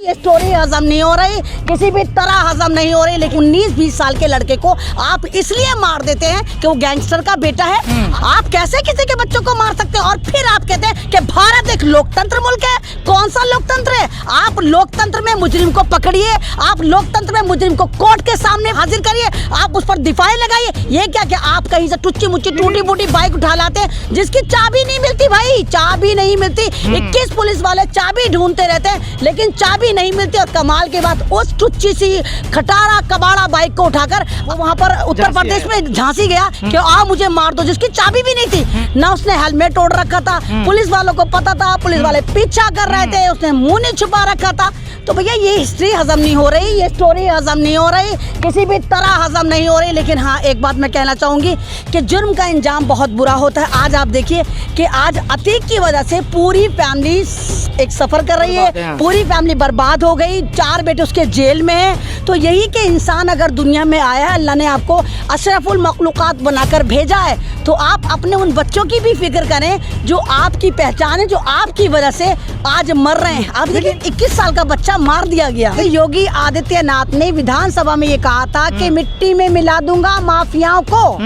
ये स्टोरी हजम नहीं हो रही, किसी भी तरह हजम नहीं हो रही। लेकिन 19-20 साल के लड़के को आप इसलिए मार देते हैं कि वो गैंगस्टर का बेटा है। आप कैसे किसी के बच्चों को मार सकते हैं? और फिर आप कहते हैं कि भारत एक लोकतंत्र मुल्क है। कौन सा लोकतंत्र है? आप लोकतंत्र में मुजरिम को पकड़िए, आप लोकतंत्र में मुजरिम को कोर्ट के सामने हाजिर करिए, आप उस पर दिफाई लगाइए। ये क्या कि आप कहीं से टुच्ची मुच्ची टूटी फूटी बाइक उठा लाते हैं जिसकी चाबी नहीं मिलती। भाई चाबी नहीं मिलती, 21 पुलिस वाले चाबी ढूंढते रहते हैं लेकिन चाबी नहीं मिलती। और कमाल के बाद उस टुच्ची सी खटारा कबाड़ा बाइक को उठाकर वहाँ पर उत्तर प्रदेश में झांसी गया कि आओ मुझे मार दो, जिसकी चाबी भी नहीं थी। ना उसने हेलमेट ओढ़ रखा था, पुलिस वालों को पता था, पुलिस वाले पीछा कर रहे थे, उसने मुंह नहीं छुपा रखा था। तो भैया ये हिस्ट्री हजम नहीं हो रही, ये स्टोरी हजम नहीं हो रही, किसी भी तरह हजम नहीं हो रही। लेकिन हाँ, एक बात मैं कहना चाहूँगी कि जुर्म का अंजाम बहुत बुरा होता है। आज आप देखिए कि आज अतीक की वजह से पूरी फैमिली एक सफ़र कर रही है, पूरी फैमिली बर्बाद हो गई, 4 बेटे उसके जेल में हैं। तो यही कि इंसान अगर दुनिया में आया है, अल्लाह ने आपको अशरफुल मखलूक़ात बनाकर भेजा है, तो आप अपने उन बच्चों की भी फिक्र करें जो आपकी पहचान है, जो आपकी वजह से आज मर रहे हैं। आप देखिए 21 साल का बच्चा मार दिया गया। योगी आदित्यनाथ ने विधानसभा में ये कहा था कि मिट्टी में मिला दूंगा माफियाओं को।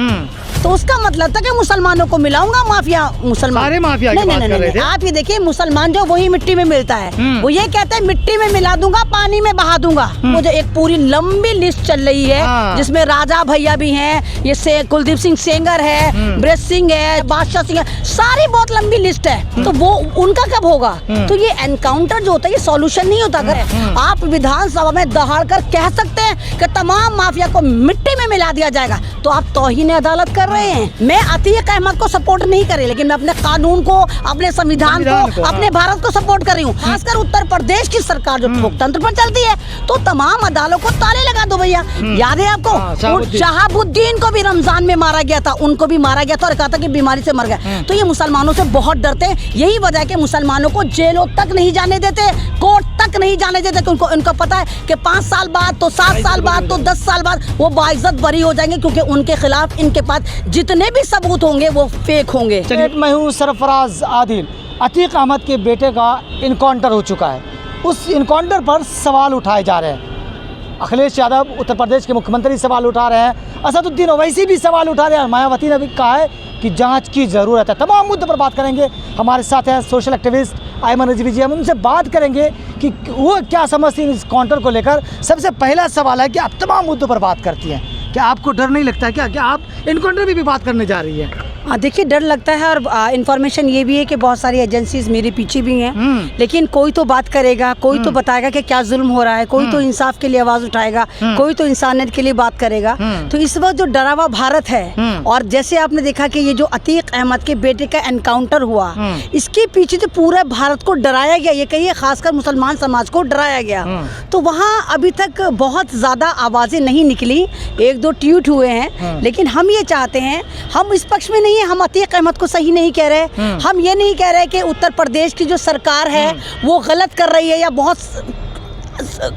तो उसका मतलब था कि मुसलमानों को मिलाऊंगा माफिया, मुसलमान सारे माफिया की बात कर रहे थे। आप ये देखिए मुसलमान जो वही मिट्टी में मिलता है, वो ये कहते हैं मिट्टी में मिला दूंगा, पानी में बहा दूंगा। मुझे एक पूरी लंबी लिस्ट चल रही है जिसमें राजा भैया भी हैं, ये कुलदीप सिंह सेंगर है, ब्रज सिंह है, बादशाह सिंह है, सारी बहुत लंबी लिस्ट है। तो वो उनका कब होगा? तो ये एनकाउंटर जो होता है ये सॉल्यूशन नहीं होता। अगर आप विधानसभा में दहाड़ कर कह सकते हैं कि तमाम माफिया को मिट्टी में मिला दिया जाएगा, तो आप तौहीन अदालत कर रहे हैं। मैं अतीक अहमद को सपोर्ट नहीं कर रही, लेकिन मैं अपने कानून को, अपने संविधान को, अपने भारत को सपोर्ट कर रही हूँ। खासकर उत्तर प्रदेश की सरकार जो लोकतंत्र पर चलती है, तो तमाम अदालतों को ताले लगा दो भैया। याद है आपको शहाबुद्दीन को भी रमजान में मारा गया था, उनको भी मारा गया था और कहा था कि बीमारी से मर गया। तो ये मुसलमानों से बहुत डरते हैं। यही वजह है कि मुसलमानों को जेलों तक नहीं जाने देते, कोर्ट तक नहीं जाने देते। तो उनको पता है कि 5 साल बाद, तो 7 साल बाद, तो 10 साल बाद वो बाइज्जत बरी हो जाएंगे, क्योंकि उनके खिलाफ इनके पास जितने भी सबूत होंगे वो फेक होंगे। मैं हूँ सरफराज आदिल। अतीक अहमद के बेटे का इनकाउंटर हो चुका है। उस इनकाउंटर पर सवाल उठाए जा रहे हैं। अखिलेश यादव उत्तर प्रदेश के मुख्यमंत्री सवाल उठा रहे हैं, असदुद्दीन ओवैसी भी सवाल उठा रहे हैं, मायावती ने भी कहा है कि जांच की ज़रूरत है। तमाम मुद्दों पर बात करेंगे। हमारे साथ हैं सोशल एक्टिविस्ट आयमन रिजवी जी। हम उनसे बात करेंगे कि वो क्या समझती हैं इस काउंटर को लेकर। सबसे पहला सवाल है कि आप तमाम मुद्दों पर बात करती हैं, क्या आपको डर नहीं लगता क्या कि आप इनकाउंटर में भी बात करने जा रही है? देखिए डर लगता है, और इन्फॉर्मेशन ये भी है कि बहुत सारी एजेंसीज मेरे पीछे भी हैं। लेकिन कोई तो बात करेगा, कोई तो बताएगा कि क्या जुल्म हो रहा है, कोई तो इंसाफ के लिए आवाज़ उठाएगा, कोई तो इंसानियत के लिए बात करेगा। तो इस वक्त जो डरा हुआ भारत है, और जैसे आपने देखा कि ये जो अतीक अहमद के बेटे का एनकाउंटर हुआ, इसके पीछे तो पूरा भारत को डराया गया, ये कहिए खासकर मुसलमान समाज को डराया गया। तो वहाँ अभी तक बहुत ज़्यादा आवाज़ें नहीं निकली, 1-2 ट्वीट हुए हैं। लेकिन हम ये चाहते हैं, हम इस पक्ष में नहीं, हम अतीक अहमद को सही नहीं कह रहे, हम ये नहीं कह रहे कि उत्तर प्रदेश की जो सरकार है वो गलत कर रही है या बहुत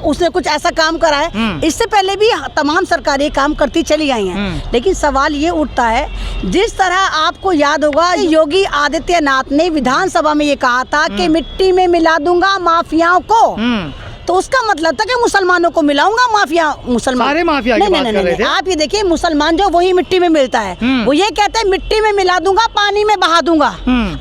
उसने कुछ ऐसा काम करा है। इससे पहले भी तमाम सरकारें काम करती चली आई हैं। लेकिन सवाल ये उठता है, जिस तरह आपको याद होगा योगी आदित्यनाथ ने विधानसभा में ये कहा था कि मिट्टी में मिला दूंगा माफियाओं को, तो उसका मतलब था कि मुसलमानों को मिलाऊंगा माफिया, मुसलमान सारे माफिया की बात कर रहे थे। आप ये देखिए मुसलमान जो वही मिट्टी में मिलता है, वो ये कहते हैं मिट्टी में मिला दूंगा, पानी में बहा दूंगा।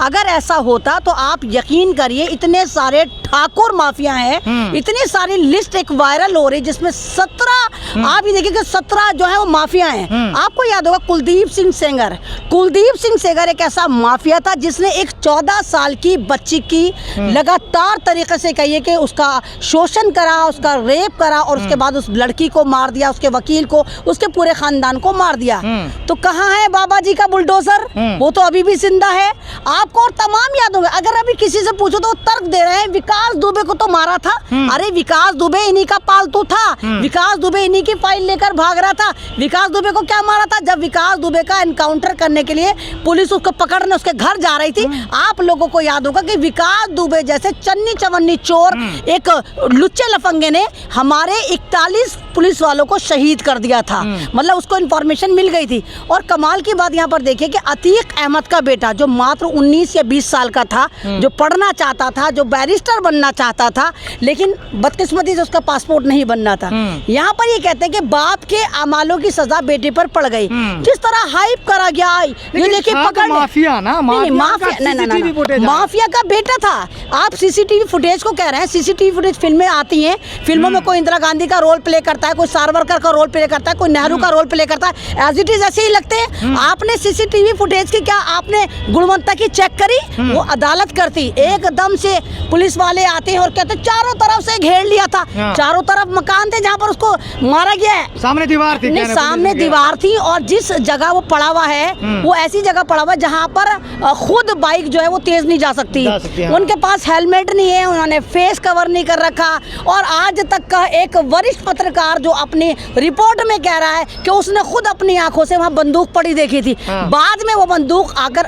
अगर ऐसा होता तो आप यकीन करिए इतने सारे ठाकुर माफिया हैं, इतनी सारी लिस्ट एक वायरल हो रही जिसमें 17 आप ये देखिए कि 17 जो है वो माफिया हैं। आपको याद होगा कुलदीप सिंह सेंगर एक ऐसा माफिया था जिसने एक 14 साल की बच्ची की लगातार तरीके से कहिए कि उसका शोषण करा, उसका रेप करा, और उसके बाद उस लड़की को मार दिया, उसके वकील को, उसके पूरे खानदान को मार दिया। तो कहाँ है बाबा जी का बुलडोजर? वो तो अभी भी जिंदा है। आपको और तमाम याद होंगे, अगर अभी किसी से पूछो तो वो तर्क दे रहे हैं विकास दुबे को तो मारा था। अरे विकास दुबे इन्हीं का पालतू था, विकास दुबे इन्हीं की फाइल लेकर भाग रहा था। विकास दुबे को क्या मारा था? जब विकास दुबे का एनकाउंटर करने के लिए पुलिस उसको पकड़ने उसके घर जा रही थी, आप लोगों को याद होगा कि विकास दुबे जैसे चन्नी चवन्नी चोर एक लुच्चे लफंगे ने हमारे 41 पुलिस वालों को शहीद कर दिया था। मतलब उसको इन्फॉर्मेशन मिल गई थी। और कमाल की बात यहाँ पर देखिए कि अतीक अहमद का बेटा जो मात्र 19 या 20 साल का था, जो पढ़ना चाहता था, जो बैरिस्टर बनना चाहता था, लेकिन बदकिस्मती से उसका पासपोर्ट नहीं बनना था। यहाँ पर ये कहते हैं कि बाप के अमालों की सजा बेटे पर पड़ गई। जिस तरह हाइप करा गया, ये देखिए पकड़ माफिया ना, माफिया का बेटा था। आप सीसीटीवी फुटेज को कह रहे हैं, सीसीटीवी फुटेज फिल्में आती हैं, फिल्मों में कोई इंदिरा गांधी का रोल प्ले करता है, कोई सावरकर का रोल प्ले करता है, कोई नेहरू का रोल प्ले करता है, एज इट इज ऐसे ही लगते हैं। आपने सीसीटीवी फुटेज की क्या आपने गुणवत्ता की चेक करी? वो अदालत करती, एकदम से पुलिस वाले आते हैं और कहते चारों तरफ से घेर लिया था, चारों तरफ मकान थे जहाँ पर उसको मारा गया है, सामने दीवार थी, नहीं सामने दीवार थी, और जिस जगह वो पड़ा हुआ है वो ऐसी जगह पड़ा हुआ है जहाँ पर खुद बाइक जो है वो तेज नहीं जा सकती। उनके पास हेलमेट नहीं है, उन्होंने फेस कवर नहीं कर रखा। और आज तक का एक वरिष्ठ पत्रकार जो अपनी रिपोर्ट में कह रहा है कि उसने खुद अपनी आंखों से वहाँ बंदूक पड़ी देखी थी, बाद में वो बंदूक आकर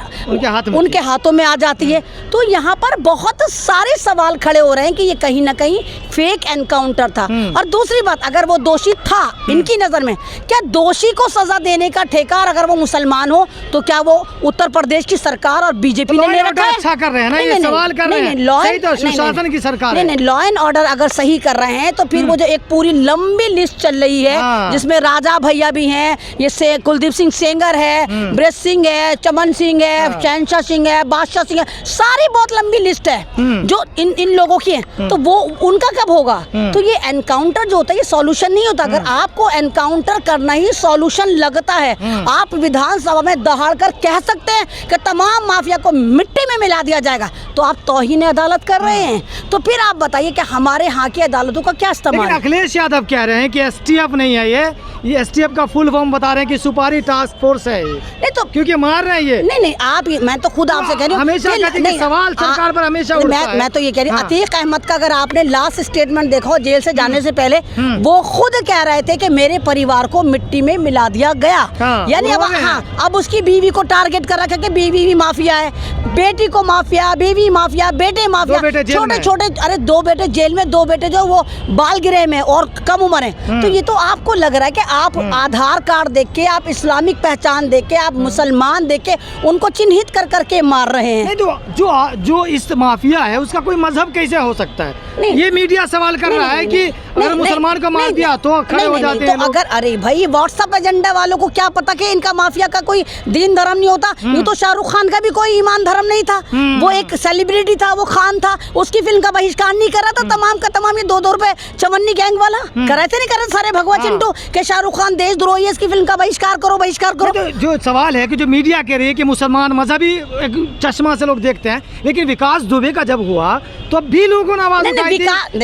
उनके हाथों में आ जाती है। तो यहाँ पर बहुत सारे सवाल खड़े हो रहे हैं कि ये कहीं ना कहीं फेक एनकाउंटर था। और दूसरी बात, अगर वो दोषी था इनकी नज़र में, क्या दोषी को सजा देने का ठेका अगर वो मुसलमान हो तो क्या वो उत्तर प्रदेश की सरकार और बीजेपी ने ले रखा है? अच्छा कर रहे हैं ना, ये सवाल कर रहे हैं, सही तो सुशासन की सरकार है। नहीं, लॉ एंड ऑर्डर अगर सही कर रहे हैं तो फिर वो जो एक पूरी लंबी लिस्ट चल रही है जिसमें राजा भैया भी हैं, ये से कुलदीप सिंह सेंगर है, ब्रेस सिंह है, चमन सिंह है, शहनशाह सिंह है, बादशाह सिंह है, सारी बहुत लंबी लिस्ट है जो इन लोगों की है। तो वो उनका कब होगा? तो ये एनकाउंटर जो होता है ये सॉल्यूशन नहीं होता। अगर आपको एनकाउंटर करना ही सॉल्यूशन लगता है, आप विधानसभा में दहाड़ कर कह सकते हैं कि तमाम माफिया को मिट्टी में मिला दिया जाएगा, तो आप तौहीन अदालत कर रहे हैं। तो फिर आप बताइए कि हमारे यहाँ की अदालतों का क्या इस्तेमाल है? अखिलेश यादव कह रहे हैं कि एसटीएफ नहीं है, ये एसटीएफ का फुल फॉर्म बता रहे हैं कि सुपारी टास्क फोर्स है ये। नहीं तो क्योंकि मार रहे हैं ये। नहीं आप, मैं तो खुद आपसे कह रही हूँ, हमेशा सवाल सरकार पर हमेशा उठता है। मैं तो ये कह रही हूँ, अतीक अहमद का अगर आपने लास्ट स्टेटमेंट देखा हो जेल से जाने से पहले, वो खुद कह रहे थे कि मेरे परिवार को मिट्टी में मिला दिया गया। यानी अब उसकी बीवी को टारगेट कर रखा कि बीवी भी माफिया है, बेटी को माफिया, बीवी माफिया, बेटे माफिया, छोटे छोटे, अरे 2 बेटे जेल में, 2 बेटे जो वो बाल गिरह में और कम उम्र है। तो ये तो आपको लग रहा है कि आप आधार कार्ड देख के, आप इस्लामिक पहचान देख के, आप मुसलमान देख के उनको चिन्हित कर करके मार रहे हैं। नहीं तो जो इस माफिया है उसका कोई मजहब कैसे हो सकता है? ये मीडिया सवाल कर रहा है कि अगर मुसलमान को मार दिया तो खड़े हो जाते हैं। अगर अरे भाई व्हाट्सएप एजेंडा वालों को क्या पता कि इनका माफिया का कोई दीन धर्म नहीं होता। ये तो शाहरुख खान का भी कोई ईमान धर्म नहीं था, वो एक सेलिब्रिटी था, वो खान था, उसकी फिल्म का बहिष्कार नहीं कर रहा था। तमाम का तमाम ये 2-2 रुपए चवन्नी गैंग वाला कर रहे थे, नहीं कर रहे सारे भगवा चिंटू के शाहरुख खान देशद्रोही है, इसकी फिल्म का बहिष्कार करो, बहिष्कार करो। तो जो सवाल है कि जो मीडिया कह रही है कि मुसलमान मजहबी चश्मा से लोग देखते हैं, लेकिन विकास दुबे का जब हुआ तो भी लोगों ने आवाज उठाई थी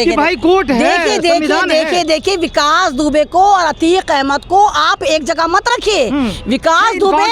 कि भाई कोर्ट है, देखिए विकास दुबे को और अतीक अहमद को आप एक जगह मत रखिए। विकास दुबे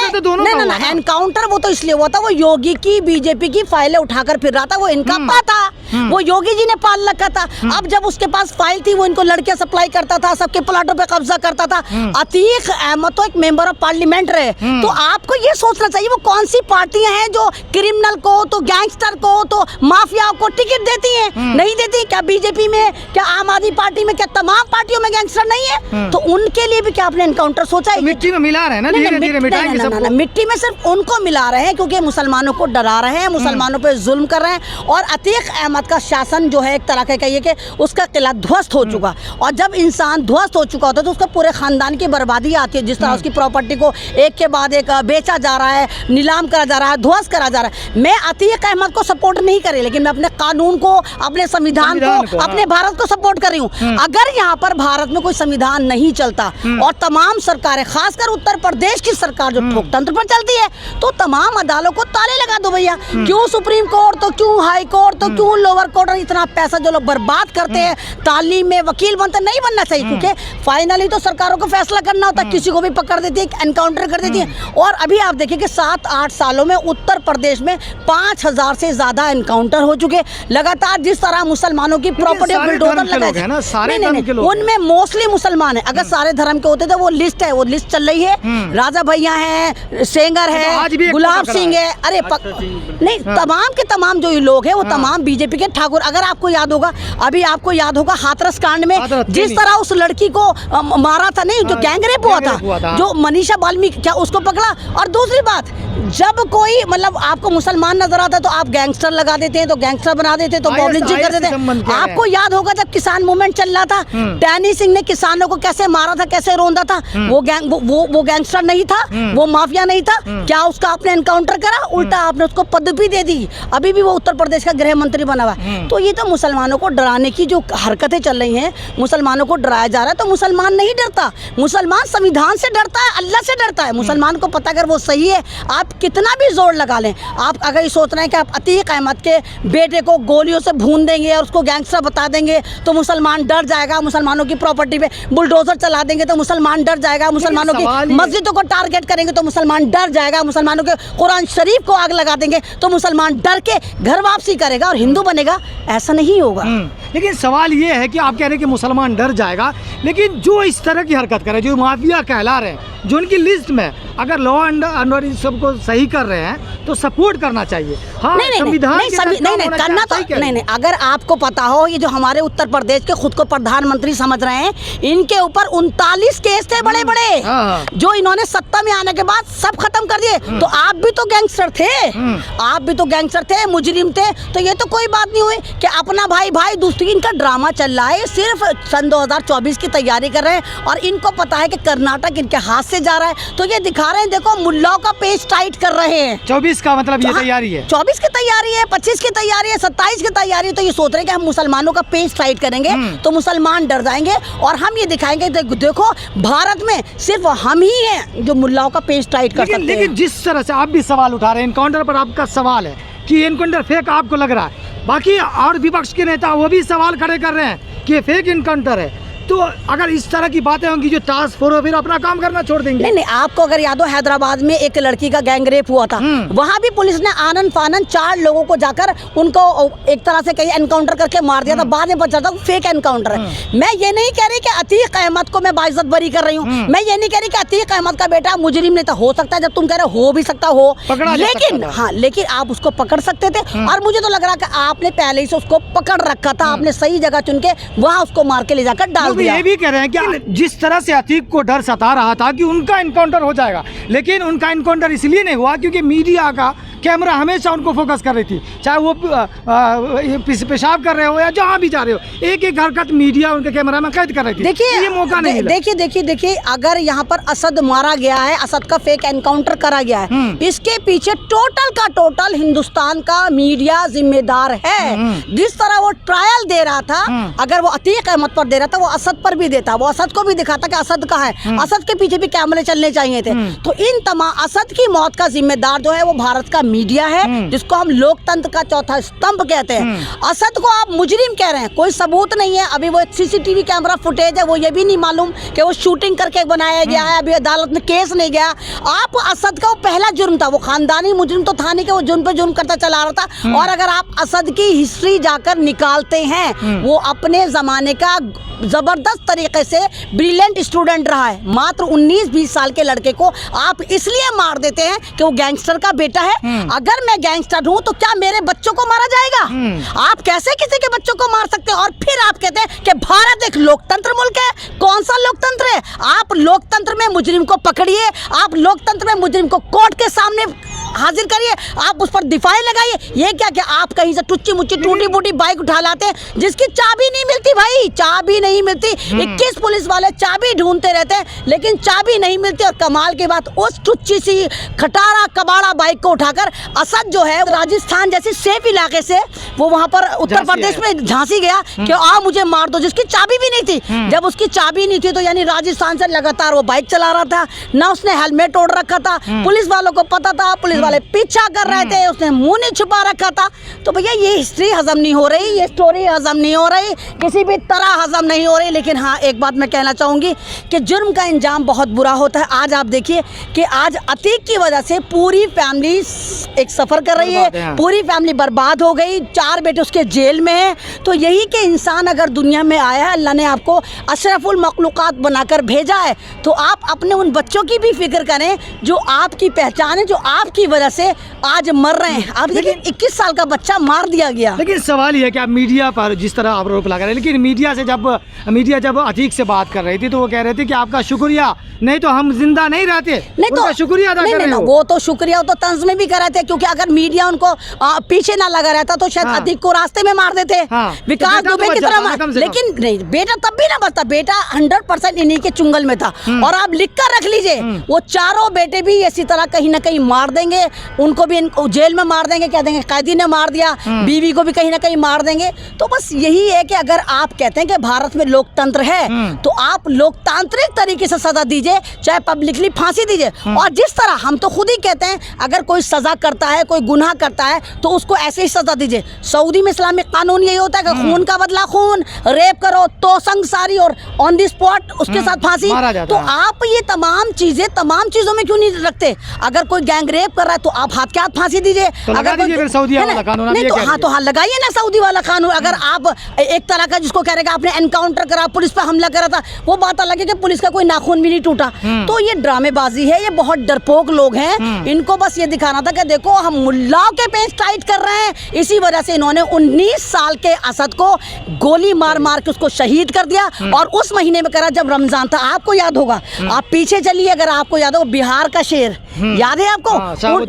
एनकाउंटर वो तो इसलिए हुआ था, वो योगी की बीजेपी की फाइलें उठाकर फिर रहा था, वो इनका पाता, वो योगी जी ने पाल रखा था। अब जब उसके पास फाइल थी, वो इनको लड़कियां सप्लाई करता था, सबके प्लाटों पे कब्जा करता था। अतीक अहमद तो एक मेंबर ऑफ पार्लियामेंट रहे। तो आपको ये सोचना चाहिए वो कौन सी पार्टियां हैं जो क्रिमिनल को, तो गैंगस्टर को, तो माफिया को टिकट देती हैं? नहीं देती। क्या बीजेपी में, क्या आम आदमी पार्टी में, क्या तमाम पार्टियों में गैंगस्टर नहीं है? तो उनके लिए भी क्या आपने एनकाउंटर सोचा है? मिट्टी में मिला रहे हैं ना, धीरे-धीरे मिटाएंगे सबको। मिट्टी में सिर्फ उनको मिला रहे हैं क्योंकि मुसलमानों को डरा रहे हैं, मुसलमानों पे जुल्म कर रहे हैं। और अतीक अहमद का शासन जो है एक तरह का कहिए कि उसका किला ध्वस्त हो चुका। और जब इंसान ध्वस्त हो चुका होता है तो उसका पूरे खानदान की बर्बादी आती है। जिस तरह उसकी प्रॉपर्टी को एक के बाद एक बेचा जा रहा है, नीलाम करा जा रहा है, ध्वस्त करा जा रहा है। मैं अतीक अहमद को सपोर्ट नहीं कर रही, लेकिन मैं अपने कानून को, अपने संविधान को, अपने भारत को सपोर्ट कर रही हूँ। अगर यहाँ पर भारत में कोई संविधान नहीं चलता और तमाम सरकारें, खासकर उत्तर प्रदेश की सरकार जो ठोकतंत्र पर चलती है, तो तमाम अदालतों को ताले लगा दो भैया। क्यों सुप्रीम कोर्ट, तो क्यों हाई कोर्ट, तो क्यों लोअर कोर्ट और इतना पैसा जो लोग बर्बाद करते हैं तालीम में, वकील बनते नहीं बनना चाहिए, क्योंकि फाइनली तो सरकारों को फैसला करना होता है, किसी को भी पकड़ देती है, एनकाउंटर कर देती है। और अभी आप देखिए कि 7-8 सालों में उत्तर प्रदेश में 5000 से ज्यादा एनकाउंटर हो चुके। लगातार जिस तरह मुसलमानों की प्रॉपर्टी बुलडोजर लगाए, उनमें मोस्टली मुसलमान है। अगर सारे धर्म के होते तो वो लिस्ट है, वो लिस्ट चल रही है। राजा भैया है, सेंगर है, गुलाब सिंह है, अरे नहीं, तमाम के तमाम जो ये लोग हैं वो तमाम बीजेपी के ठाकुर। अगर आपको याद होगा, अभी आपको याद होगा हाथरस कांड में जिस तरह उस लड़की को मारा था, नहीं जो गैंगरेप हुआ था, जो मनीषा वाल्मीकि क्या उसको पकड़ा। और दूसरी बात, जब कोई मतलब आपको मुसलमान नजर आता है तो आप गैंगस्टर लगा देते हैं, तो गैंगस्टर बना देते हैं, तो मॉबलिंचिंग कर देते हैं। आपको याद होगा जब किसान मूवमेंट चल रहा था, टैनी सिंह ने किसानों को कैसे मारा था, कैसे रोंदा था, वो गैंगस्टर नहीं था, वो माफिया नहीं था क्या? उसका आपने एनकाउंटर करा, उल्टा आपने उसको पदवी दे दी। अभी भी वो उत्तर प्रदेश का गृह मंत्री बना हुआ है। तो ये तो मुसलमानों को डराने की जो हरकतें चल रही हैं, मुसलमानों को डराया जा रहा है। तो मुसलमान नहीं डरता, मुसलमान संविधान से डरता है, अल्लाह से डरता है। मुसलमान को पता अगर वो सही है, आप कितना भी जोर लगा लें, आप अगर ये सोच रहे हैं कि आप अतीक अहमद के बेटे को गोलियों से भून देंगे और उसको गैंगस्टर बता देंगे तो मुसलमान डर जाएगा, मुसलमानों की प्रॉपर्टी पे बुलडोजर चला देंगे तो मुसलमान डर जाएगा, मुसलमानों की मस्जिदों को टारगेट करेंगे तो मुसलमान डर जाएगा, मुसलमानों के कुरान शरीफ को आग लगा देंगे तो मुसलमान डर के घर वापसी करेगा और हिंदू बनेगा। ऐसा नहीं होगा। लेकिन सवाल ये है कि आप कह रहे हैं कि मुसलमान डर जाएगा, लेकिन जो इस तरह की हरकत करे, जो माफिया कहला रहे हैं, जो उनकी लिस्ट में अगर लॉ एंड ऑर्डर सबको सही कर रहे हैं तो सपोर्ट करना चाहिए। हाँ, नहीं करना तो नहीं। अगर आपको पता हो, ये जो हमारे उत्तर प्रदेश के खुद को प्रधानमंत्री समझ रहे हैं, इनके ऊपर 39 केस थे बड़े बड़े, जो इन्होंने सत्ता में आने के बाद सब खत्म कर दिए। तो आप भी तो गैंगस्टर थे, आप भी तो गैंगस्टर थे, मुजरिम थे। तो ये तो कोई बात नहीं हुई कि अपना भाई दूसरी, इनका ड्रामा चल रहा है। सिर्फ सन 2024 की तैयारी कर रहे हैं और इनको पता है कि कर्नाटक इनके हाथ से जा रहा है, तो ये दिखा रहे हैं, देखो मुल्लाओं का पेज टाइट कर रहे हैं। 24 का मतलब ये तैयारी है, 24 की तैयारी है, 25 की तैयारी है, 27 की तैयारी है। तो ये सोच रहे हैं कि हम मुसलमानों का पेज टाइट करेंगे तो मुसलमान डर जाएंगे और हम ये दिखाएंगे, देखो भारत में सिर्फ हम ही हैं जो मुल्लाओं का पेज टाइट कर सकते हैं। लेकिन जिस तरह से आप भी सवाल उठा रहे हैं, एनकाउंटर पर आपका सवाल है कि एनकाउंटर फेक आपको लग रहा है, बाकी और विपक्ष के नेता वो भी सवाल खड़े कर रहे हैं कि ये फेक एनकाउंटर है। तो अगर इस तरह की बातें होंगी, जो टास्क फोर्स फिर अपना काम करना छोड़ देंगे। नहीं, आपको अगर याद हो, हैदराबाद में एक लड़की का गैंगरेप हुआ था, वहाँ भी पुलिस ने आनन फानन 4 लोगों को जाकर उनको एक तरह से कहीं एनकाउंटर करके मार दिया था। बाद में पता चला फेक एनकाउंटर है। मैं ये नहीं कह रही कि अतीक अहमद को मैं बाइज्जत बरी कर रही हूँ, मैं ये नहीं कह रही कि अतीक अहमद का बेटा मुजरिम नहीं था। हो सकता है, जब तुम कह रहे हो भी सकता हो, लेकिन हाँ, लेकिन आप उसको पकड़ सकते थे। और मुझे तो लग रहा कि आपने पहले ही से उसको पकड़ रखा था, आपने सही जगह चुन के वहाँ उसको मार के ले जाकर डाल दिया। ये भी कह रहे हैं जिस तरह से अतीक को डर सता रहा था कि उनका एनकाउंटर हो जाएगा, लेकिन उनका एनकाउंटर इसलिए नहीं हुआ क्योंकि मीडिया का कैमरा हमेशा उनको फोकस कर रही थी, चाहे वो पेशाब कर रहे हो या जहाँ भी जा रहे हो, एक एक हरकत मीडिया उनके कैमरा में कैद कर रही थी। देखिए, ये मौका नहीं मिला। देखिए अगर यहाँ पर असद मारा गया है, असद का फेक एनकाउंटर करा गया है, इसके पीछे टोटल का टोटल हिंदुस्तान का मीडिया जिम्मेदार है। जिस तरह वो ट्रायल दे रहा था, अगर वो अतीक अहमद पर दे रहा था, वो असद पर भी देता, वो असद को भी दिखाता कि असद का है, असद के पीछे भी कैमरे चलने चाहिए थे। तो इन तमाम असद की मौत का जिम्मेदार जो है वो भारत का मीडिया है, जिसको हम लोकतंत्र का चौथा स्तंभ कहते हैं। असद को आप मुजरिम कह रहे हैं, कोई सबूत नहीं है। अभी वो सीसीटीवी कैमरा फुटेज है, वो ये भी नहीं मालूम कि वो शूटिंग करके बनाया गया है, अभी अदालत में केस नहीं गया। आप असद का वो पहला जुर्म था, वो खानदानी मुजरिम तो था नहीं कि वो जुर्म पे जुर्म करता चला रहा था। और अगर आप असद की हिस्ट्री जाकर निकालते हैं, वो अपने जमाने का जबरदस्त तरीके से ब्रिलियंट स्टूडेंट रहा है। मात्र 19-20 साल के लड़के को आप इसलिए मार देते हैं कि वो गैंगस्टर का बेटा है। अगर मैं गैंगस्टर हूं तो क्या मेरे बच्चों को मारा जाएगा? आप कैसे किसी के बच्चों को मार सकते हैं? और फिर आप कहते हैं कि भारत एक लोकतंत्र मुल्क है। कौन सा लोकतंत्र है? आप लोकतंत्र में मुजरिम को पकड़िए, आप लोकतंत्र में मुजरिम को कोर्ट के सामने हाजिर करिए, आप उस पर दिफाए लगाइए। ये क्या कि आप कहीं से टुच्ची मुच्ची टूटी फूटी बाइक उठा लाते हैं जिसकी चाबी नहीं मिलती, भाई चाबी नहीं मिलती। 21 पुलिस वाले चाबी ढूंढते रहते हैं लेकिन चाबी नहीं मिलती। और कमाल की बात, उस टुच्ची सी खटारा कबाड़ा बाइक को उठाकर असद जो है राजस्थान जैसे सेफ इलाके से वो वहां पर उत्तर प्रदेश में झांसी गया कि आ मुझे मार दो, जिसकी चाबी भी नहीं थी। जब उसकी चाबी नहीं थी तो यानी राजस्थान से लगातार वो बाइक चला रहा था, ना उसने हेलमेट ओढ़ रखा था। पुलिस वालों को पता था, पुलिस वाले पीछा कर रहे थे, उसने मुंह नहीं छुपा रखा था। तो भैया ये हिस्ट्री हजम नहीं हो रही, ये स्टोरी हजम नहीं हो रही, किसी भी तरह हजम नहीं हो रही। लेकिन हाँ, एक बात मैं कहना चाहूँगी कि जुर्म का अंजाम बहुत बुरा होता है। आज आप देखिए कि आज अतीक की वजह से पूरी फैमिली एक सफ़र कर रही है, पूरी फैमिली बर्बाद हो गई, 4 बेटे उसके जेल में हैं। तो यही कि इंसान अगर दुनिया में आया है, अल्लाह ने आपको अशरफुल मखलूक़ात बनाकर भेजा है, तो आप अपने उन बच्चों की भी फिक्र करें जो आपकी पहचान है, जो आपकी वजह से आज मर रहे हैं। आप देखिए 21 साल का बच्चा मार दिया गया। लेकिन सवाल ये है कि आप मीडिया पर जिस तरह आरोप लगा रहे हैं, लेकिन मीडिया जब अतीक से बात कर रही थी तो वो कह रहे थे कि आपका शुक्रिया, नहीं तो हम जिंदा नहीं रहते। नहीं तो शुक्रिया अदा कर रहे हो। वो तो शुक्रिया तो तंज में भी कर रहे थे, क्योंकि अगर मीडिया उनको पीछे ना लगा रहता तो शायद अतीक को रास्ते में मार देते, विकास दुबे की तरह। लेकिन नहीं, बेटा तब भी ना बचता, बेटा 100% इन्हीं के चुंगल में था। और आप लिख कर रख लीजिए, वो चारों बेटे भी इसी तरह कहीं ना कहीं मार देंगे, उनको भी जेल में मार देंगे, कह देंगे कैदी ने मार दिया, बीवी को भी कहीं ना कहीं मार देंगे। तो बस यही है कि अगर आप कहते हैं कि भारत में लोकतंत्र है, तो आप लोकतांत्रिक तरीके से सजा दीजिए, चाहे पब्लिकली फांसी दीजिए। और जिस तरह हम तो खुद ही कहते हैं, अगर कोई सजा करता है, कोई गुनाह करता है, तो उसको ऐसे ही सजा दीजिए। सऊदी में इस्लामिक कानून यही होता है कि खून का बदला खून, रेप करो तो संगसारी और ऑन द स्पॉट उसके साथ फांसी। तो आप ये तमाम चीजों में क्यों नहीं रखते? अगर कोई गैंग रेप कर रहा है तो आप हाथ के हाथ फांसी दीजिए। तो अगर सऊदी वाला कानून नहीं तो हाँ, तो हाँ लगाइए ना सऊदी वाला कानून। अगर आप एक तरह का जिसको कह रहे आपने एनकाउंटर करा, पुलिस पे हमला करा था, वो बात अलग है कि पुलिस का कोई नाखून भी नहीं टूटा। तो ये ड्रामेबाजी है, ये बहुत डरपोक लोग हैं। इनको बस ये दिखाना था कि देखो हम मुल्लाओं के पेच टाइट कर रहे हैं। इसी वजह से इन्होंने 19 साल के असद को गोली मार मार के उसको शहीद कर दिया। और उस महीने में करा जब रमजान था, आपको याद होगा, आप पीछे चलिए अगर आपको याद हो, बिहार का शेर याद है आपको,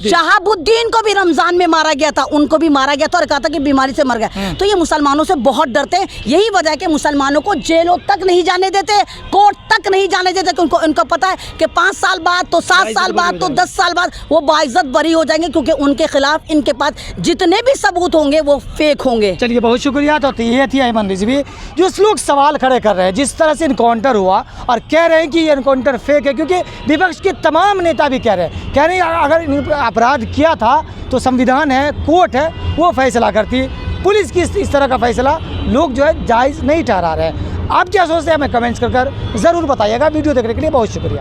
शहाबुद्दीन को भी रमजान में मारा गया था, उनको भी मारा गया था और कहा था कि बीमारी से मर गया। तो ये मुसलमानों से बहुत डरते हैं। यही वजह है कि मुसलमानों को जेलों तक नहीं जाने देते, कोर्ट तक नहीं जाने देते, क्योंकि उनको पता है कि 5 साल बाद तो 7 साल बाद तो 10 साल बाद वो बाइज्जत बरी हो जाएंगे, क्योंकि उनके खिलाफ इनके पास जितने भी सबूत होंगे वो फेक होंगे। चलिए बहुत शुक्रिया। तो ये थी अयमन रिजवी, जो लोग सवाल खड़े कर रहे हैं जिस तरह से इनकाउंटर हुआ और कह रहे हैं कि ये इनकाउंटर फेक है, क्योंकि विपक्ष के तमाम नेता भी कह रहे हैं अगर अपराध किया था तो संविधान है, कोर्ट है, वो फैसला करती। पुलिस की इस तरह का फैसला लोग जो है जायज़ नहीं ठहरा रहे हैं। आप क्या सोचते हैं हमें कमेंट्स कर ज़रूर बताइएगा। वीडियो देखने के लिए बहुत शुक्रिया।